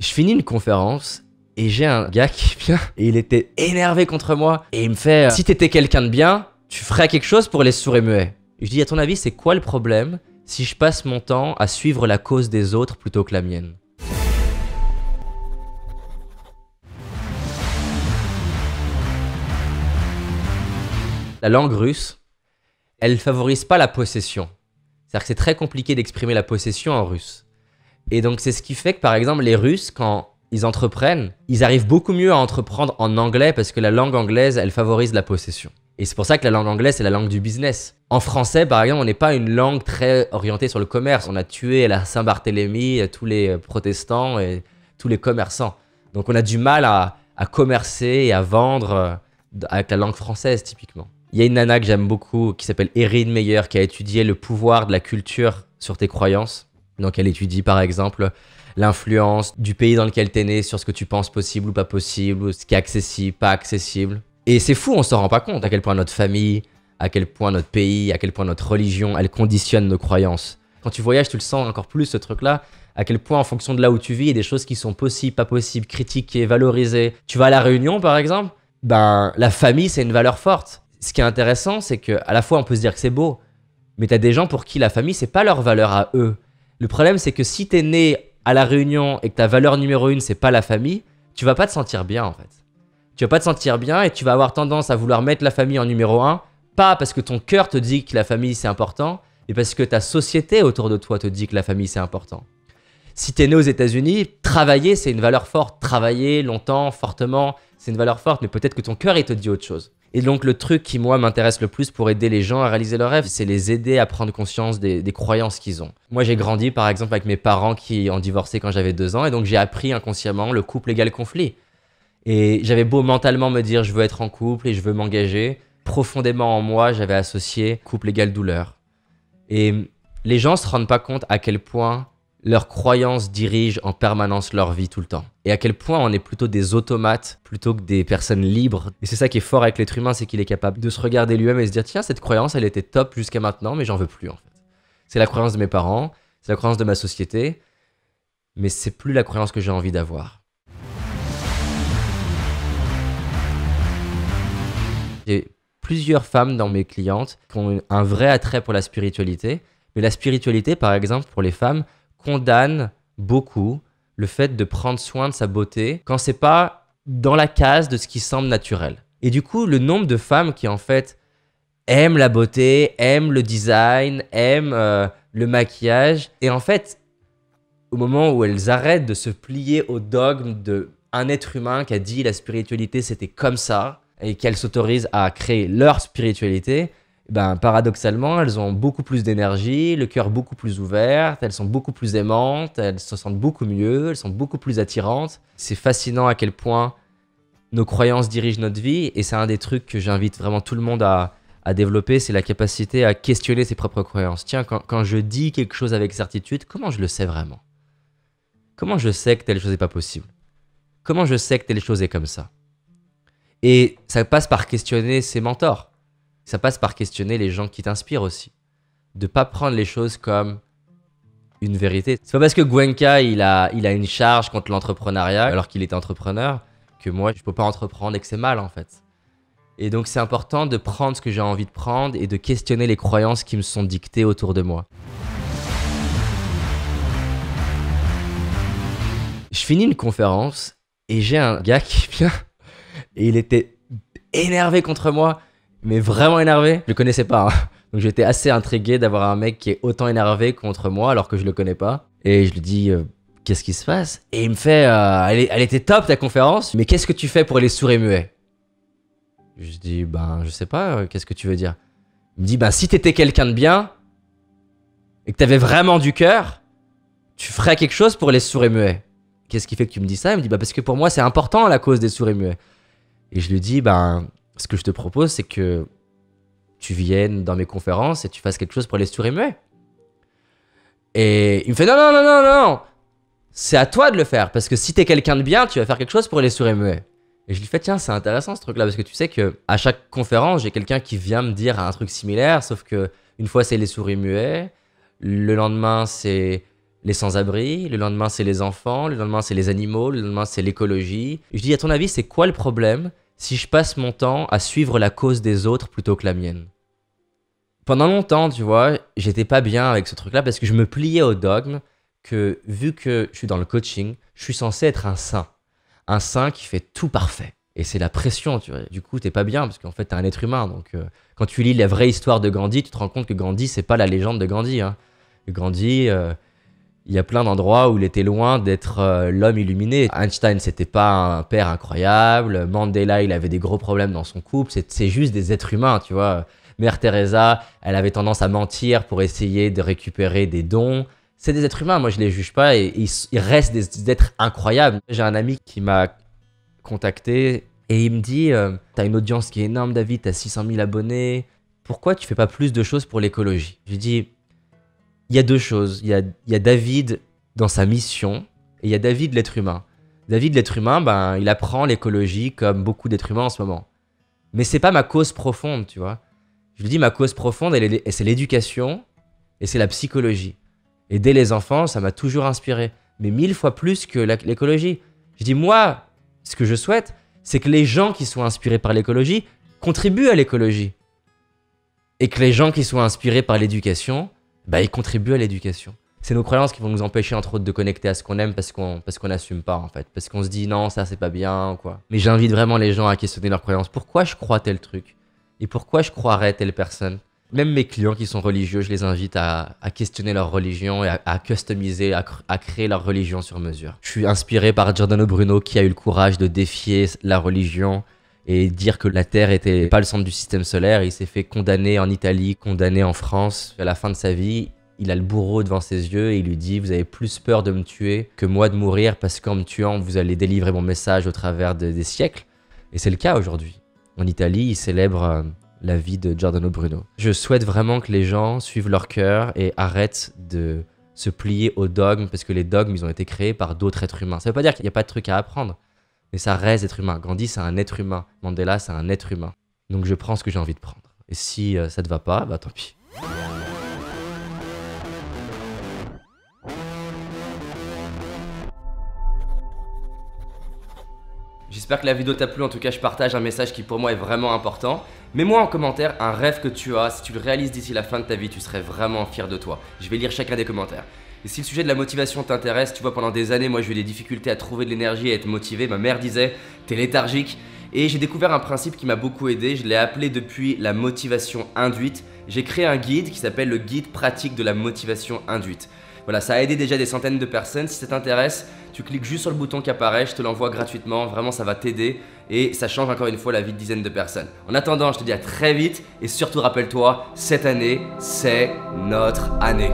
Je finis une conférence et j'ai un gars qui vient et il était énervé contre moi et il me fait si t'étais quelqu'un de bien, tu ferais quelque chose pour les sourds et muets. Et je dis à ton avis, c'est quoi le problème si je passe mon temps à suivre la cause des autres plutôt que la mienne? La langue russe, elle favorise pas la possession. C'est-à-dire que c'est très compliqué d'exprimer la possession en russe. Et donc c'est ce qui fait que par exemple les Russes, quand ils entreprennent, ils arrivent beaucoup mieux à entreprendre en anglais parce que la langue anglaise, elle favorise la possession. Et c'est pour ça que la langue anglaise, c'est la langue du business. En français, par exemple, on n'est pas une langue très orientée sur le commerce. On a tué à la Saint-Barthélemy tous les protestants et tous les commerçants. Donc on a du mal à commercer et à vendre avec la langue française, typiquement. Il y a une nana que j'aime beaucoup qui s'appelle Erin Meyer qui a étudié le pouvoir de la culture sur tes croyances. Donc elle étudie par exemple l'influence du pays dans lequel t'es né sur ce que tu penses possible ou pas possible, ou ce qui est accessible, pas accessible. Et c'est fou, on s'en rend pas compte à quel point notre famille, à quel point notre pays, à quel point notre religion, elle conditionne nos croyances. Quand tu voyages, tu le sens encore plus ce truc-là, à quel point en fonction de là où tu vis, il y a des choses qui sont possibles, pas possibles, critiquées, valorisées. Tu vas à La Réunion par exemple, ben la famille c'est une valeur forte. Ce qui est intéressant, c'est qu'à la fois on peut se dire que c'est beau, mais t'as des gens pour qui la famille c'est pas leur valeur à eux. Le problème c'est que si t'es né à La Réunion et que ta valeur numéro 1 c'est pas la famille, tu vas pas te sentir bien en fait. Tu vas pas te sentir bien et tu vas avoir tendance à vouloir mettre la famille en numéro 1, pas parce que ton cœur te dit que la famille c'est important, mais parce que ta société autour de toi te dit que la famille c'est important. Si t'es né aux États-Unis, travailler c'est une valeur forte. Travailler longtemps, fortement, c'est une valeur forte, mais peut-être que ton cœur il te dit autre chose. Et donc le truc qui moi m'intéresse le plus pour aider les gens à réaliser leurs rêves, c'est les aider à prendre conscience des croyances qu'ils ont. Moi j'ai grandi par exemple avec mes parents qui ont divorcé quand j'avais 2 ans et donc j'ai appris inconsciemment le couple égale conflit. Et j'avais beau mentalement me dire je veux être en couple et je veux m'engager, profondément en moi j'avais associé couple égale douleur. Et les gens se rendent pas compte à quel point leurs croyances dirigent en permanence leur vie tout le temps. Et à quel point on est plutôt des automates plutôt que des personnes libres. Et c'est ça qui est fort avec l'être humain, c'est qu'il est capable de se regarder lui-même et se dire tiens, cette croyance, elle était top jusqu'à maintenant, mais j'en veux plus en fait. C'est la croyance de mes parents, c'est la croyance de ma société, mais c'est plus la croyance que j'ai envie d'avoir. J'ai plusieurs femmes dans mes clientes qui ont un vrai attrait pour la spiritualité, mais la spiritualité, par exemple, pour les femmes, condamne beaucoup le fait de prendre soin de sa beauté quand c'est pas dans la case de ce qui semble naturel. Et du coup, le nombre de femmes qui en fait aiment la beauté, aiment le design, aiment le maquillage, et en fait, au moment où elles arrêtent de se plier au dogme d'un être humain qui a dit la spiritualité c'était comme ça, et qu'elles s'autorisent à créer leur spiritualité, ben, paradoxalement, elles ont beaucoup plus d'énergie, le cœur beaucoup plus ouvert, elles sont beaucoup plus aimantes, elles se sentent beaucoup mieux, elles sont beaucoup plus attirantes. C'est fascinant à quel point nos croyances dirigent notre vie et c'est un des trucs que j'invite vraiment tout le monde à développer, c'est la capacité à questionner ses propres croyances. Tiens, quand je dis quelque chose avec certitude, comment je le sais vraiment? Comment je sais que telle chose n'est pas possible? Comment je sais que telle chose est comme ça? Et ça passe par questionner ses mentors. Ça passe par questionner les gens qui t'inspirent aussi. De pas prendre les choses comme une vérité. C'est pas parce que Gwenka, il a une charge contre l'entrepreneuriat, alors qu'il est entrepreneur, que moi, je peux pas entreprendre et que c'est mal, en fait. Et donc, c'est important de prendre ce que j'ai envie de prendre et de questionner les croyances qui me sont dictées autour de moi. Je finis une conférence et j'ai un gars qui vient et il était énervé contre moi. Mais vraiment énervé, je le connaissais pas. Hein. Donc j'étais assez intrigué d'avoir un mec qui est autant énervé contre moi alors que je le connais pas. Et je lui dis qu'est-ce qui se passe? Et il me fait elle était top ta conférence, mais qu'est-ce que tu fais pour les sourds et muets? Je dis ben je sais pas, qu'est-ce que tu veux dire? Il me dit ben si t'étais quelqu'un de bien et que t'avais vraiment du cœur, tu ferais quelque chose pour les sourds et muets. Qu'est-ce qui fait que tu me dis ça? Il me dit bah parce que pour moi c'est important la cause des sourds et muets. Et je lui dis ben ce que je te propose, c'est que tu viennes dans mes conférences et tu fasses quelque chose pour les sourds et muets. Et il me fait non, c'est à toi de le faire, parce que si t'es quelqu'un de bien, tu vas faire quelque chose pour les sourds et muets. Et je lui fais tiens, c'est intéressant ce truc-là, parce que tu sais que à chaque conférence, j'ai quelqu'un qui vient me dire un truc similaire, sauf que une fois c'est les sourds et muets, le lendemain c'est les sans-abri, le lendemain c'est les enfants, le lendemain c'est les animaux, le lendemain c'est l'écologie. Je dis, à ton avis, c'est quoi le problème si je passe mon temps à suivre la cause des autres plutôt que la mienne? Pendant longtemps, tu vois, j'étais pas bien avec ce truc-là parce que je me pliais au dogme que, vu que je suis dans le coaching, je suis censé être un saint. Un saint qui fait tout parfait. Et c'est la pression, tu vois. Du coup, t'es pas bien parce qu'en fait, t'es un être humain. Donc, quand tu lis la vraie histoire de Gandhi, tu te rends compte que Gandhi, c'est pas la légende de Gandhi, hein. Gandhi, il y a plein d'endroits où il était loin d'être l'homme illuminé. Einstein, c'était pas un père incroyable. Mandela, il avait des gros problèmes dans son couple. C'est juste des êtres humains, tu vois. Mère Teresa, elle avait tendance à mentir pour essayer de récupérer des dons. C'est des êtres humains, moi je les juge pas et ils restent des êtres incroyables. J'ai un ami qui m'a contacté et il me dit t'as une audience qui est énorme, David, t'as 600 000 abonnés. Pourquoi tu fais pas plus de choses pour l'écologie? Je lui dis il y a deux choses. Il y a David dans sa mission et il y a David l'être humain. David l'être humain, ben, il apprend l'écologie comme beaucoup d'êtres humains en ce moment. Mais c'est pas ma cause profonde, tu vois. Je lui dis ma cause profonde, c'est l'éducation et c'est la psychologie. Aider les enfants, ça m'a toujours inspiré. Mais 1000 fois plus que l'écologie. Je dis moi, ce que je souhaite, c'est que les gens qui sont inspirés par l'écologie contribuent à l'écologie. Et que les gens qui sont inspirés par l'éducation, bah, ils contribuent à l'éducation. C'est nos croyances qui vont nous empêcher entre autres de connecter à ce qu'on aime parce qu'on n'assume pas en fait. Parce qu'on se dit non, ça c'est pas bien quoi. Mais j'invite vraiment les gens à questionner leurs croyances. Pourquoi je crois tel truc? Et pourquoi je croirais telle personne? Même mes clients qui sont religieux, je les invite à questionner leur religion et à customiser, à créer leur religion sur mesure. Je suis inspiré par Giordano Bruno qui a eu le courage de défier la religion et dire que la Terre était pas le centre du système solaire. Il s'est fait condamner en Italie, condamné en France. À la fin de sa vie, il a le bourreau devant ses yeux et il lui dit « Vous avez plus peur de me tuer que moi de mourir parce qu'en me tuant, vous allez délivrer mon message au travers des siècles. » Et c'est le cas aujourd'hui. En Italie, ils célèbrent la vie de Giordano Bruno. Je souhaite vraiment que les gens suivent leur cœur et arrêtent de se plier aux dogmes parce que les dogmes, ils ont été créés par d'autres êtres humains. Ça veut pas dire qu'il n'y a pas de truc à apprendre, mais ça reste être humain. Gandhi, c'est un être humain. Mandela, c'est un être humain. Donc je prends ce que j'ai envie de prendre. Et si ça te va pas, bah tant pis. J'espère que la vidéo t'a plu, en tout cas je partage un message qui pour moi est vraiment important. Mets-moi en commentaire un rêve que tu as, si tu le réalises d'ici la fin de ta vie, tu serais vraiment fier de toi. Je vais lire chacun des commentaires. Et si le sujet de la motivation t'intéresse, tu vois pendant des années, moi j'ai eu des difficultés à trouver de l'énergie et à être motivé. Ma mère disait, t'es léthargique. Et j'ai découvert un principe qui m'a beaucoup aidé, je l'ai appelé depuis la motivation induite. J'ai créé un guide qui s'appelle le guide pratique de la motivation induite. Voilà, ça a aidé déjà des centaines de personnes. Si ça t'intéresse, tu cliques juste sur le bouton qui apparaît, je te l'envoie gratuitement. Vraiment, ça va t'aider et ça change encore une fois la vie de dizaines de personnes. En attendant, je te dis à très vite et surtout rappelle-toi, cette année, c'est notre année.